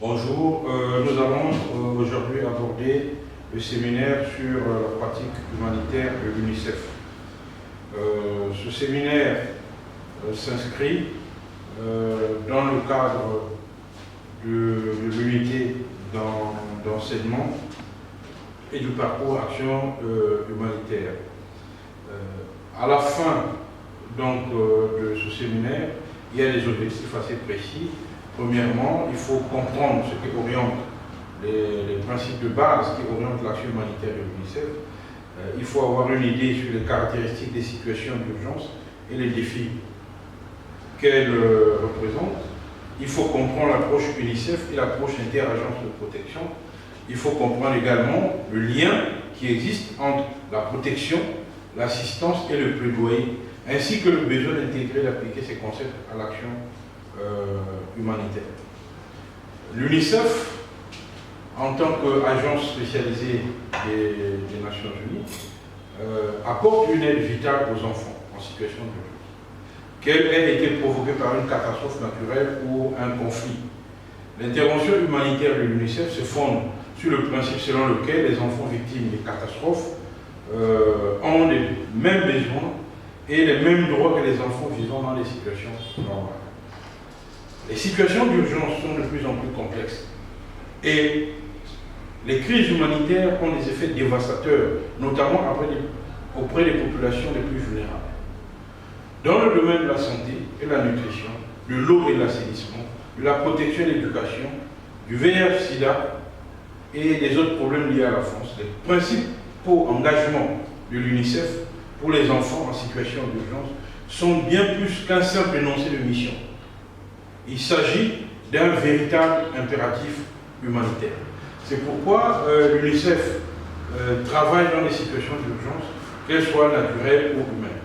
Bonjour, nous allons aujourd'hui aborder le séminaire sur la pratique humanitaire de l'UNICEF. Ce séminaire s'inscrit dans le cadre de l'unité d'enseignement et du parcours action humanitaire. À la fin donc, de ce séminaire, il y a des objectifs assez précis. Premièrement, il faut comprendre ce qui oriente les principes de base qui orientent l'action humanitaire de l'UNICEF. Il faut avoir une idée sur les caractéristiques des situations d'urgence et les défis qu'elles représentent. Il faut comprendre l'approche UNICEF et l'approche interagence de protection. Il faut comprendre également le lien qui existe entre la protection, l'assistance et le plaidoyer, ainsi que le besoin d'intégrer et d'appliquer ces concepts à l'action humanitaire. L'UNICEF, en tant qu'agence spécialisée des Nations Unies, apporte une aide vitale aux enfants en situation d'urgence, qu'elle ait été provoquée par une catastrophe naturelle ou un conflit. L'intervention humanitaire de l'UNICEF se fonde sur le principe selon lequel les enfants victimes des catastrophes ont les mêmes besoins et les mêmes droits que les enfants vivant dans des situations normales. Les situations d'urgence sont de plus en plus complexes et les crises humanitaires ont des effets dévastateurs, notamment auprès des populations les plus vulnérables. Dans le domaine de la santé et de la nutrition, de l'eau et de l'assainissement, de la protection et de l'éducation, du VIH-Sida et des autres problèmes liés à la France, les principaux engagements de l'UNICEF pour les enfants en situation d'urgence sont bien plus qu'un simple énoncé de mission. Il s'agit d'un véritable impératif humanitaire. C'est pourquoi l'UNICEF travaille dans les situations d'urgence, qu'elles soient naturelles ou humaines.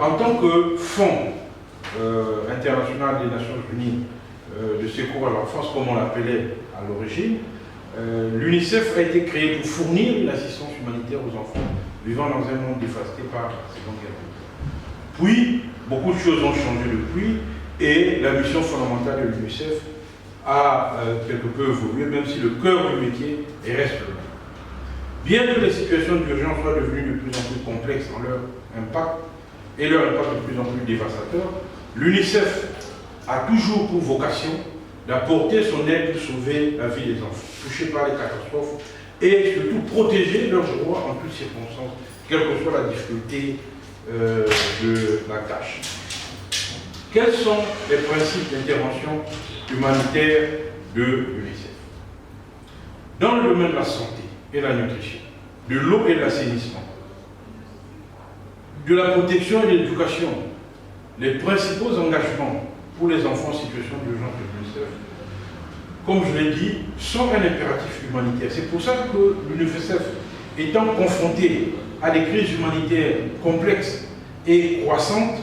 En tant que Fonds international des Nations Unies de secours à l'enfance, comme on l'appelait à l'origine, l'UNICEF a été créé pour fournir une assistance humanitaire aux enfants vivant dans un monde dévasté par la Seconde Guerre mondiale. Puis, beaucoup de choses ont changé depuis, et la mission fondamentale de l'UNICEF a quelque peu évolué, même si le cœur du métier reste le même. Bien que les situations d'urgence soient devenues de plus en plus complexes dans leur impact, et leur impact de plus en plus dévastateur, l'UNICEF a toujours pour vocation d'apporter son aide pour sauver la vie des enfants touchés par les catastrophes et surtout protéger leurs droits en toutes circonstances, quelle que soit la difficulté de la tâche. Quels sont les principes d'intervention humanitaire de l'UNICEF? Dans le domaine de la santé et de la nutrition, de l'eau et de l'assainissement, de la protection et de l'éducation, les principaux engagements pour les enfants en situation d'urgence de l'UNICEF, comme je l'ai dit, sont un impératif humanitaire. C'est pour ça que l'UNICEF, étant confronté à des crises humanitaires complexes et croissantes,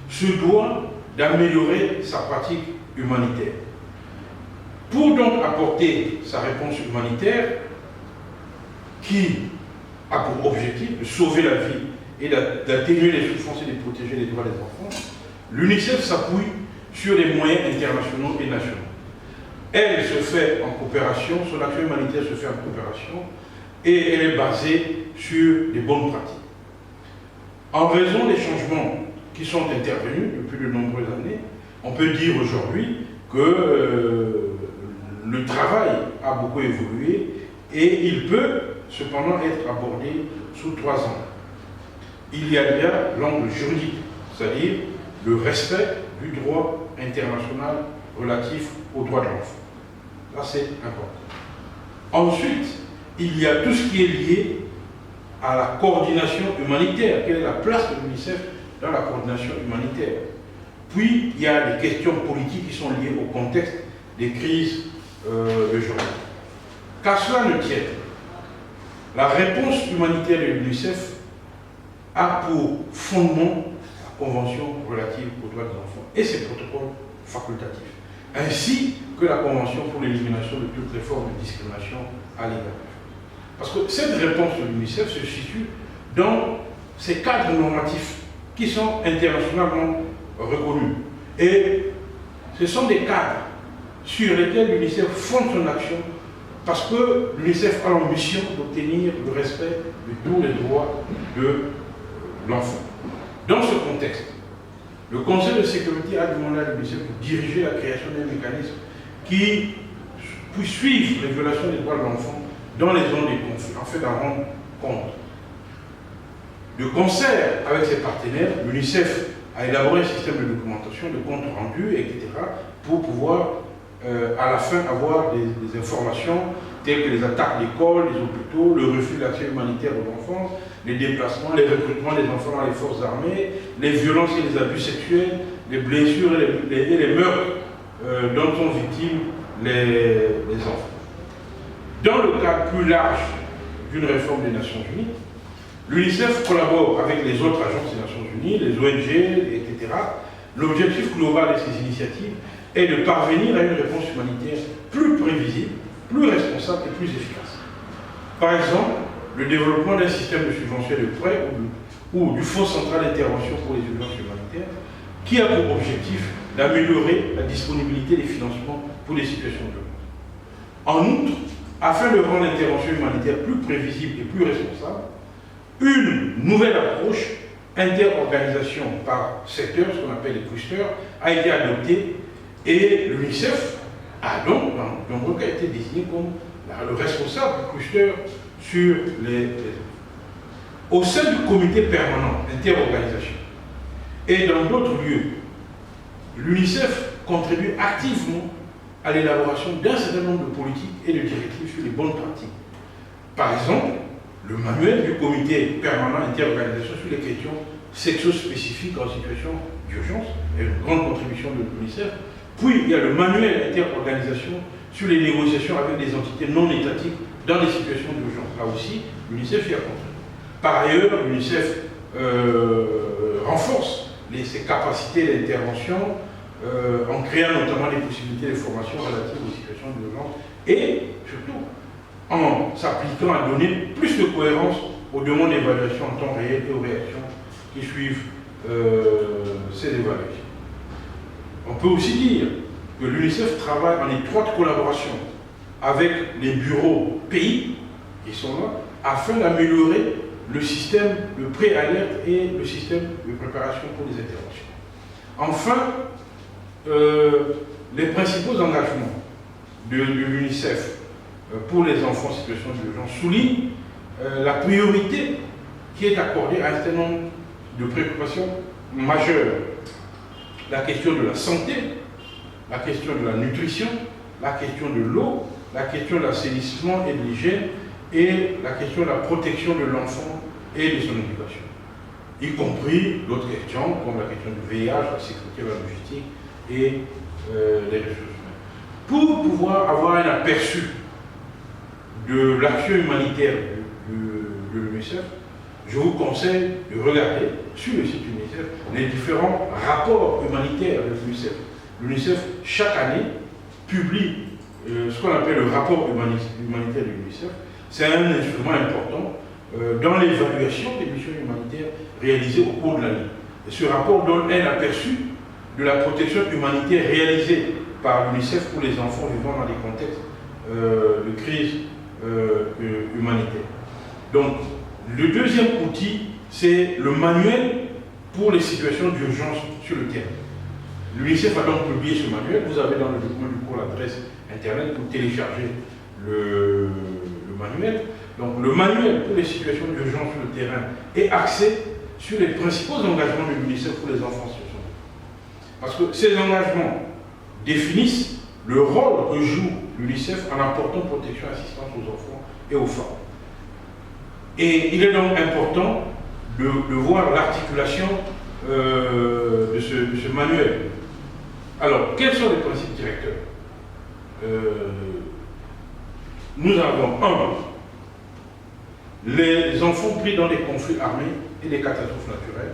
se doit d'améliorer sa pratique humanitaire. Pour donc apporter sa réponse humanitaire, qui a pour objectif de sauver la vie et d'atténuer les souffrances et de protéger les droits des enfants, l'UNICEF s'appuie sur les moyens internationaux et nationaux. Elle se fait en coopération, son action humanitaire se fait en coopération, et elle est basée sur des bonnes pratiques. En raison des changements qui sont intervenus depuis de nombreuses années, on peut dire aujourd'hui que le travail a beaucoup évolué et il peut cependant être abordé sous 3 angles. Il y a bien l'angle juridique, c'est-à-dire le respect du droit international relatif aux droits de l'enfant. Là, c'est important. Ensuite, il y a tout ce qui est lié à la coordination humanitaire. Quelle est la place de l'UNICEF dans la coordination humanitaire? Puis, il y a des questions politiques qui sont liées au contexte des crises de journée. Qu'à cela ne tienne, la réponse humanitaire de l'UNICEF a pour fondement la Convention relative aux droits des enfants et ses protocoles facultatifs, ainsi que la Convention pour l'élimination de toutes les formes de discrimination à l'égard. Parce que cette réponse de l'UNICEF se situe dans ces cadres normatifs qui sont internationalement reconnus. Et ce sont des cadres sur lesquels l'UNICEF fonde son action parce que l'UNICEF a l'ambition d'obtenir le respect de tous les droits de l'enfant. Dans ce contexte, le Conseil de sécurité a demandé à l'UNICEF de diriger la création d'un mécanisme qui puisse suivre les violations des droits de l'enfant dans les zones de conflit, afin d'en rendre compte. De concert avec ses partenaires, l'UNICEF a élaboré un système de documentation, de comptes rendus, etc., pour pouvoir à la fin avoir des informations telles que les attaques d'écoles, des hôpitaux, le refus d'accès humanitaire aux enfants, les déplacements, les recrutements des enfants dans les forces armées, les violences et les abus sexuels, les blessures et les meurtres dont sont victimes les enfants. Dans le cadre plus large d'une réforme des Nations Unies, l'UNICEF collabore avec les autres agences des Nations Unies, les ONG, etc. L'objectif global de ces initiatives est de parvenir à une réponse humanitaire plus prévisible, plus responsable et plus efficace. Par exemple, le développement d'un système de subvention de prêts ou du Fonds central d'intervention pour les urgences humanitaires qui a pour objectif d'améliorer la disponibilité des financements pour les situations d'urgence. En outre, afin de rendre l'intervention humanitaire plus prévisible et plus responsable, une nouvelle approche interorganisation par secteur, ce qu'on appelle les clusters, a été adoptée et l'UNICEF a donc, dans nombreux cas, été désigné comme le responsable du cluster sur les au sein du comité permanent interorganisation et dans d'autres lieux, l'UNICEF contribue activement à l'élaboration d'un certain nombre de politiques et de directives sur les bonnes pratiques. Par exemple, le manuel du comité permanent interorganisation sur les questions sexo-spécifiques en situation d'urgence est une grande contribution de l'UNICEF. Puis il y a le manuel interorganisation sur les négociations avec des entités non étatiques dans des situations d'urgence. Là aussi, l'UNICEF y a contribué. Par ailleurs, l'UNICEF renforce ses capacités d'intervention en créant notamment des possibilités de formation relatives aux situations d'urgence et surtout en s'appliquant à donner plus de cohérence aux demandes d'évaluation en temps réel et aux réactions qui suivent ces évaluations. On peut aussi dire que l'UNICEF travaille en étroite collaboration avec les bureaux pays qui sont là afin d'améliorer le système de pré-alerte et le système de préparation pour les interventions. Enfin, les principaux engagements de l'UNICEF pour les enfants en situation d'urgence soulignent la priorité qui est accordée à un certain nombre de préoccupations majeures. La question de la santé, la question de la nutrition, la question de l'eau, la question de l'assainissement et de l'hygiène et la question de la protection de l'enfant et de son éducation, y compris d'autres questions comme la question du VIH, la sécurité, la logistique et les ressources humaines. Pour pouvoir avoir un aperçu de l'action humanitaire de l'UNICEF, je vous conseille de regarder sur le site UNICEF les différents rapports humanitaires de l'UNICEF. L'UNICEF, chaque année, publie ce qu'on appelle le rapport humanitaire de l'UNICEF. C'est un instrument important dans l'évaluation des missions humanitaires réalisées au cours de l'année. Et ce rapport donne un aperçu de la protection humanitaire réalisée par l'UNICEF pour les enfants vivant dans des contextes de crise humanitaire. Donc, le deuxième outil, c'est le manuel pour les situations d'urgence sur le terrain. L'UNICEF a donc publié ce manuel. Vous avez dans le document du cours l'adresse internet pour télécharger le manuel. Donc le manuel pour les situations d'urgence sur le terrain est axé sur les principaux engagements de l'UNICEF pour les enfants en situation. Parce que ces engagements définissent le rôle que joue l'UNICEF en apportant protection et assistance aux enfants et aux femmes. Et il est donc important de voir l'articulation de ce manuel. Alors, quels sont les principes directeurs? Nous avons les enfants pris dans des conflits armés et des catastrophes naturelles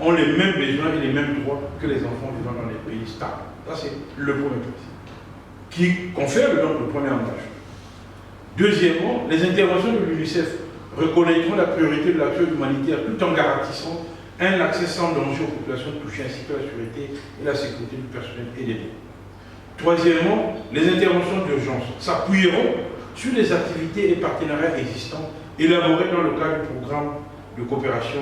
ont les mêmes besoins et les mêmes droits que les enfants vivant dans des pays stables. Ça, c'est le premier principe, qui confère donc le premier engagement. Deuxièmement, les interventions de l'UNICEF reconnaîtront la priorité de l'action humanitaire tout en garantissant un accès sans danger aux populations touchées ainsi que la sécurité et la sécurité du personnel et des biens. Troisièmement, les interventions d'urgence s'appuieront sur les activités et partenariats existants élaborés dans le cadre du programme de coopération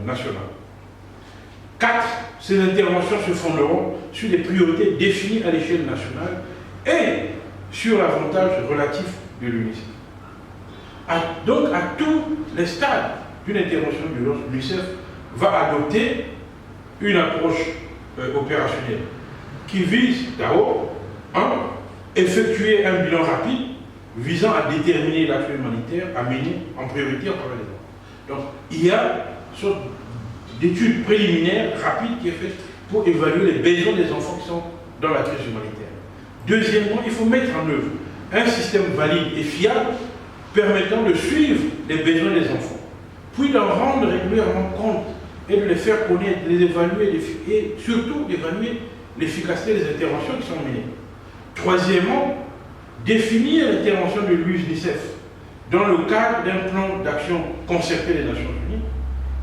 nationale. 4. Ces interventions se fonderont sur les priorités définies à l'échelle nationale et sur l'avantage relatif de l'UNICEF. Donc, à tous les stades d'une intervention d'urgence, l'UNICEF va adopter une approche opérationnelle qui vise d'abord, effectuer un bilan rapide visant à déterminer l'action humanitaire à mener en priorité en travers les enfants. Donc, il y a une sorte d'étude préliminaire rapide qui est faite pour évaluer les besoins des enfants qui sont dans la crise humanitaire. Deuxièmement, il faut mettre en œuvre un système valide et fiable permettant de suivre les besoins des enfants, puis d'en rendre régulièrement compte et de les faire connaître, de les évaluer et surtout d'évaluer l'efficacité des interventions qui sont menées. Troisièmement, définir l'intervention de l'UNICEF dans le cadre d'un plan d'action concerté des Nations Unies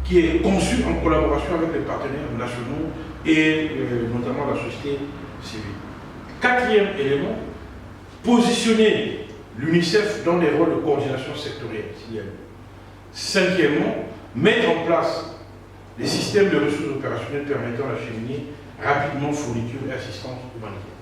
qui est conçu en collaboration avec les partenaires nationaux et notamment la société civile. Quatrième élément, positionner l'UNICEF dans des rôles de coordination sectorielle, s'il y a. Cinquièmement, mettre en place des systèmes de ressources opérationnelles permettant d'acheminer rapidement fourniture et assistance humanitaire.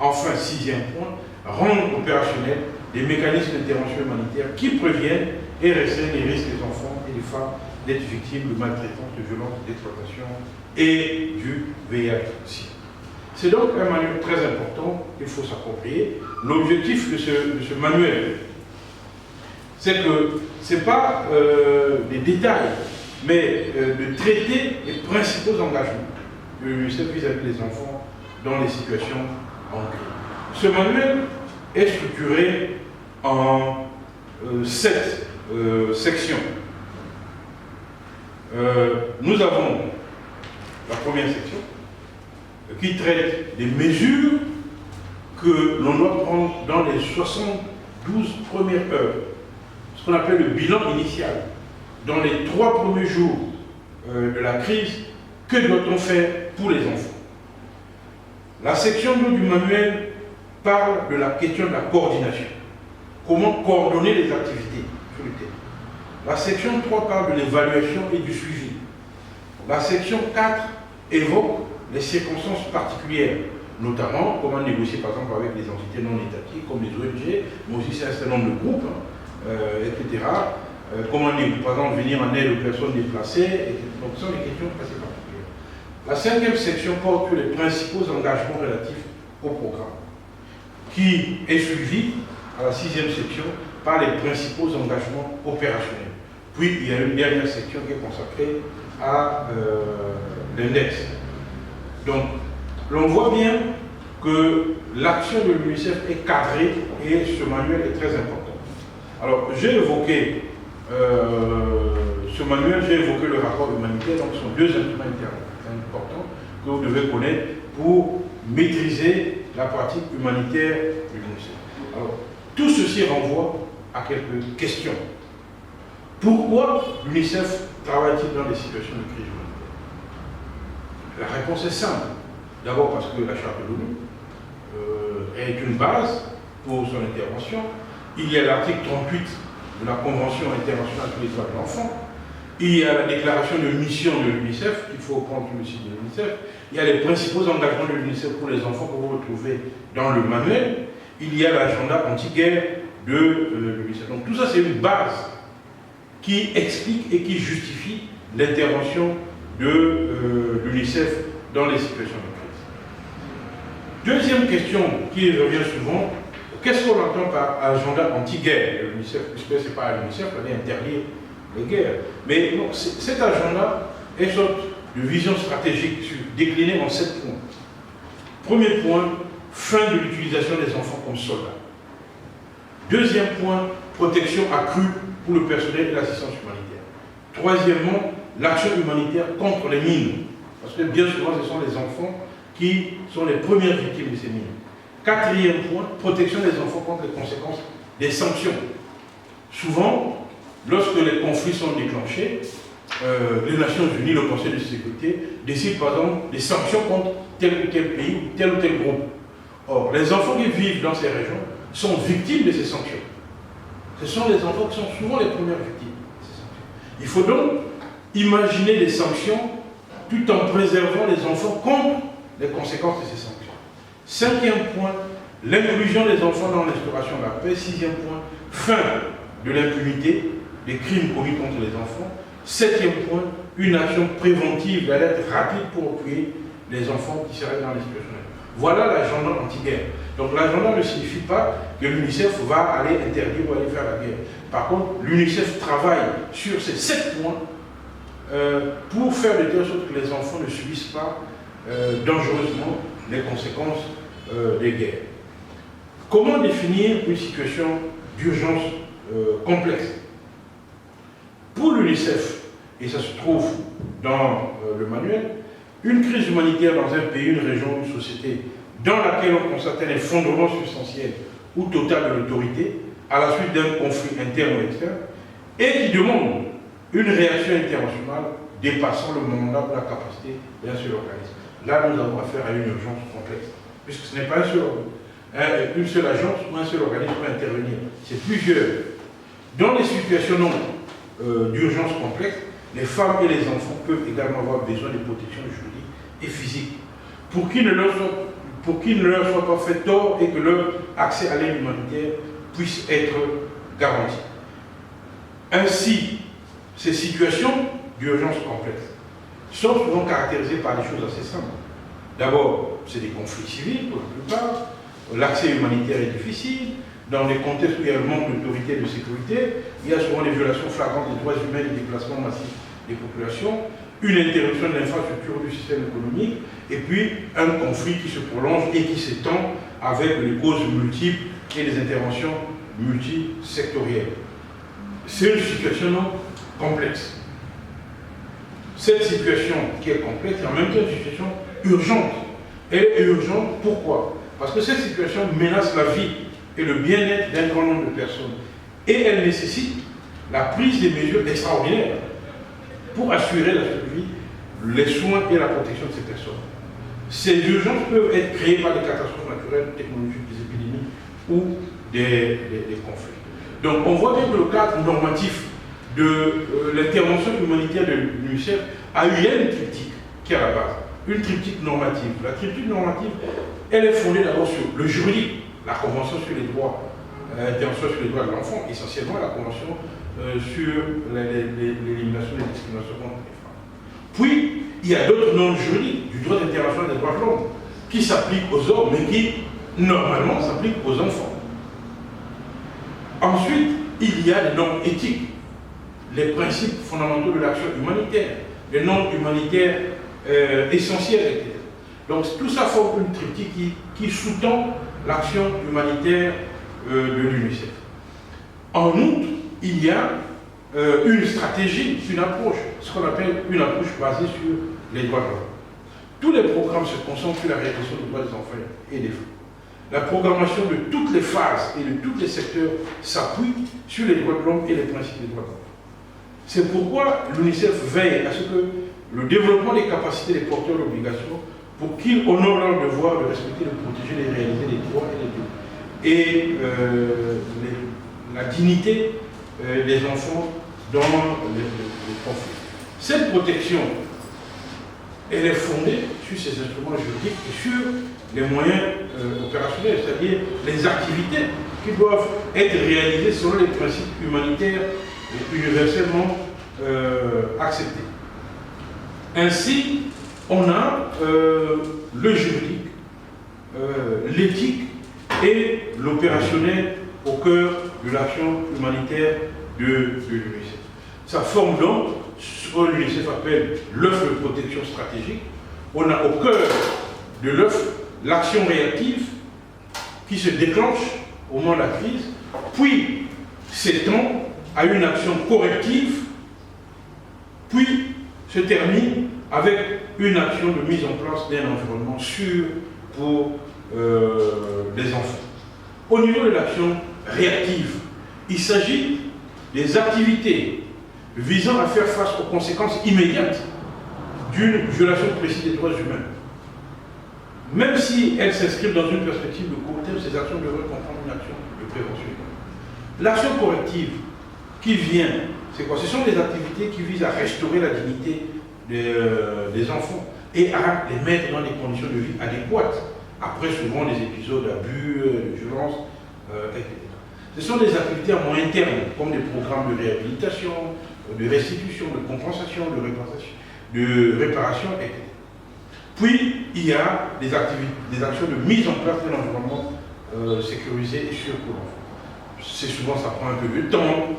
Enfin, sixième point, rendre opérationnels des mécanismes d'intervention humanitaire qui préviennent et restreignent les risques des enfants et des femmes d'être victimes de maltraitance, de violence, d'exploitation et du VIH. C'est donc un manuel très important qu'il faut s'approprier. L'objectif de ce manuel, c'est que ce n'est pas des détails, mais de traiter les principaux engagements de l'UNICEF vis-à-vis des enfants dans les situations en crise. Ce manuel est structuré en 7 sections. Nous avons la première section qui traite des mesures que l'on doit prendre dans les 72 premières heures, ce qu'on appelle le bilan initial. Dans les 3 premiers jours de la crise, que doit-on faire pour les enfants? La section 2 du manuel parle de la question de la coordination. Comment coordonner les activités sur le terrain. La section 3 parle de l'évaluation et du suivi. La section 4 évoque les circonstances particulières, notamment comment négocier par exemple avec les entités non étatiques comme les ONG, mais aussi un certain nombre de groupes, etc. Comment, par exemple, venir en aide aux personnes déplacées, etc. Donc, ce sont des questions assez particulières. La 5e section porte sur les principaux engagements relatifs au programme, qui est suivi à la 6e section par les principaux engagements opérationnels. Puis, il y a une dernière section qui est consacrée à l'index. Donc, l'on voit bien que l'action de l'UNICEF est cadrée et ce manuel est très important. Alors, j'ai évoqué ce manuel, j'ai évoqué le rapport humanitaire, donc ce sont 2 instruments importants que vous devez connaître pour maîtriser la pratique humanitaire de l'UNICEF. Alors, tout ceci renvoie à quelques questions. Pourquoi l'UNICEF travaille-t-il dans des situations de crise humanitaire? La réponse est simple. D'abord parce que la Charte de l'ONU est une base pour son intervention. Il y a l'article 38 de la Convention internationale sur les droits de l'enfant. Il y a la déclaration de mission de l'UNICEF, qu'il faut prendre sur le site de l'UNICEF. Il y a les principaux engagements de l'UNICEF pour les enfants que vous retrouvez dans le manuel. Il y a l'agenda anti-guerre de l'UNICEF. Donc tout ça, c'est une base qui explique et qui justifie l'intervention de l'UNICEF dans les situations de crise. Deuxième question qui revient souvent, qu'est-ce qu'on entend par agenda anti-guerre de l'UNICEF? Puisque ce n'est pas à l'UNICEF d'aller interdire les guerres. Mais non, cet agenda est une sorte de vision stratégique déclinée en 7 points. Premier point, fin de l'utilisation des enfants comme soldats. Deuxième point, protection accrue pour le personnel et l'assistance humanitaire. Troisièmement, l'action humanitaire contre les mines. Parce que bien souvent, ce sont les enfants qui sont les premières victimes de ces mines. Quatrième point, protection des enfants contre les conséquences des sanctions. Souvent, lorsque les conflits sont déclenchés, les Nations Unies, le Conseil de sécurité, décide par exemple des sanctions contre tel ou tel pays ou tel groupe. Or, les enfants qui vivent dans ces régions sont victimes de ces sanctions. Ce sont les enfants qui sont souvent les premières victimes de ces sanctions. Il faut donc imaginer des sanctions tout en préservant les enfants contre les conséquences de ces sanctions. Cinquième point, l'inclusion des enfants dans l'instauration de la paix. Sixième point, fin de l'impunité des crimes commis contre les enfants. Septième point, une action préventive d'alerte rapide pour appuyer les enfants qui seraient dans les situations. Voilà l'agenda anti-guerre. Donc l'agenda ne signifie pas que l'UNICEF va aller interdire ou aller faire la guerre. Par contre, l'UNICEF travaille sur ces 7 points pour faire de telle sorte que les enfants ne subissent pas dangereusement les conséquences des guerres. Comment définir une situation d'urgence complexe? Pour l'UNICEF, et ça se trouve dans le manuel, une crise humanitaire dans un pays, une région, une société dans laquelle on constate un effondrement substantiel ou total de l'autorité à la suite d'un conflit interne ou externe et qui demande une réaction internationale dépassant le mandat ou la capacité d'un seul organisme. Là, nous avons affaire à une urgence complexe, puisque ce n'est pas une seule agence ou un seul organisme pour intervenir, c'est plusieurs. Dans les situations d'urgence complexe, les femmes et les enfants peuvent également avoir besoin de protection juridique et physique pour qu'il ne leur soit pas fait tort et que leur accès à l'aide humanitaire puisse être garanti. Ainsi, ces situations d'urgence complexe sont souvent caractérisées par des choses assez simples. D'abord, c'est des conflits civils pour la plupart, l'accès humanitaire est difficile, dans les contextes où il y a le manque d'autorité et de sécurité, il y a souvent des violations flagrantes des droits humains et des déplacements massifs des populations, une interruption de l'infrastructure du système économique, et puis un conflit qui se prolonge et qui s'étend avec les causes multiples et les interventions multisectorielles. C'est une situation complexe. Cette situation qui est complexe est en même temps une situation urgente. Elle est urgente, pourquoi? Parce que cette situation menace la vie et le bien-être d'un grand nombre de personnes. Et elle nécessite la prise des mesures extraordinaires pour assurer la survie, les soins et la protection de ces personnes. Ces urgences peuvent être créées par des catastrophes naturelles, technologiques, des épidémies ou des conflits. Donc on voit bien que le cadre normatif de l'intervention humanitaire de l'UNICEF a eu une triptyque qui est à la base, une triptyque normative. La triptyque normative, elle est fondée d'abord sur le juridique, la Convention sur les droits, l'intervention sur les droits de l'enfant, essentiellement la Convention sur l'élimination des discriminations contre les femmes. Puis, il y a d'autres normes juridiques du droit international des droits de l'homme qui s'appliquent aux hommes, mais qui, normalement, s'appliquent aux enfants. Ensuite, il y a des normes éthiques, les principes fondamentaux de l'action humanitaire, les normes humanitaires essentielles, etc. Donc, tout ça forme une triptyque qui sous-tend l'action humanitaire de l'UNICEF. En outre, il y a une stratégie, une approche, ce qu'on appelle une approche basée sur les droits de l'homme. Tous les programmes se concentrent sur la réalisation des droits des enfants et des femmes. La programmation de toutes les phases et de tous les secteurs s'appuie sur les droits de l'homme et les principes des droits de l'homme. C'est pourquoi l'UNICEF veille à ce que le développement des capacités des porteurs d'obligations, pour qu'ils honorent leur devoir de respecter, de protéger, de réaliser les droits et la dignité des enfants dans les conflits. Cette protection, elle est fondée sur ces instruments juridiques et sur les moyens opérationnels, c'est-à-dire les activités qui doivent être réalisées selon les principes humanitaires universellement acceptés. Ainsi, on a le juridique, l'éthique et l'opérationnel au cœur de l'action humanitaire de l'UNICEF. Ça forme donc ce que l'UNICEF appelle l'œuf de protection stratégique. On a au cœur de l'œuf l'action réactive qui se déclenche au moment de la crise, puis s'étend à une action corrective, puis se termine avec une action de mise en place d'un environnement sûr pour les enfants. Au niveau de l'action réactive, il s'agit des activités visant à faire face aux conséquences immédiates d'une violation précise des droits humains. Même si elles s'inscrivent dans une perspective de court terme, ces actions devraient comprendre une action de prévention. L'action corrective qui vient, c'est quoi? Ce sont des activités qui visent à restaurer la dignité des enfants et à les mettre dans des conditions de vie adéquates, après souvent des épisodes d'abus, de violence, etc. Ce sont des activités à moyen terme, comme des programmes de réhabilitation, de restitution, de compensation, de réparation, etc. Puis, il y a des actions de mise en place d'un environnement sécurisé et sûr pour l'enfant. C'est souvent, ça prend un peu de temps,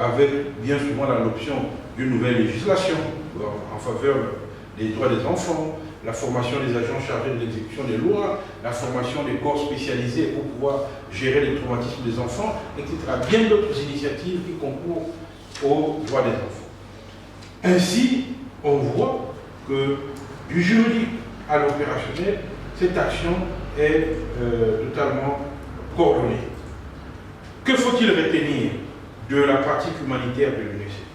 avec bien souvent l'adoption d'une nouvelle législation en faveur des droits des enfants, la formation des agents chargés de l'exécution des lois, la formation des corps spécialisés pour pouvoir gérer les traumatismes des enfants, etc. Bien d'autres initiatives qui concourent aux droits des enfants. Ainsi, on voit que du juridique à l'opérationnel, cette action est totalement coordonnée. Que faut-il retenir de la pratique humanitaire de l'UNICEF?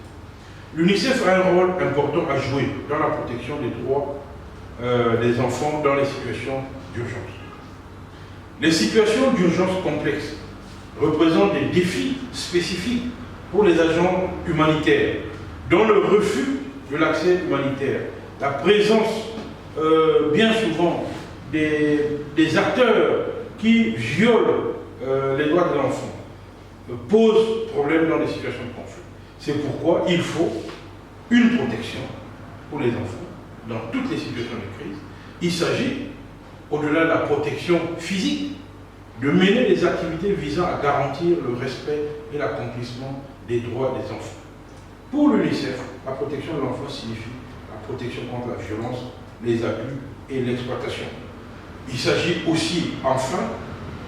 L'UNICEF a un rôle important à jouer dans la protection des droits des enfants dans les situations d'urgence. Les situations d'urgence complexes représentent des défis spécifiques pour les agents humanitaires, dont le refus de l'accès humanitaire, la présence bien souvent des acteurs qui violent les droits de l'enfant, pose problème dans les situations de conflit. C'est pourquoi il faut une protection pour les enfants dans toutes les situations de crise. Il s'agit, au-delà de la protection physique, de mener des activités visant à garantir le respect et l'accomplissement des droits des enfants. Pour l'UNICEF, la protection de l'enfant signifie la protection contre la violence, les abus et l'exploitation. Il s'agit aussi, enfin,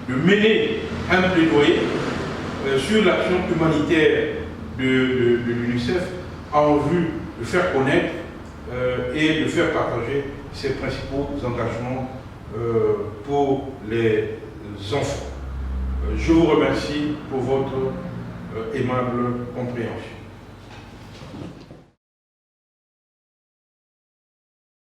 de mener un plaidoyer sur l'action humanitaire de l'UNICEF en vue de faire connaître et de faire partager ses principaux engagements pour les enfants. Je vous remercie pour votre aimable compréhension.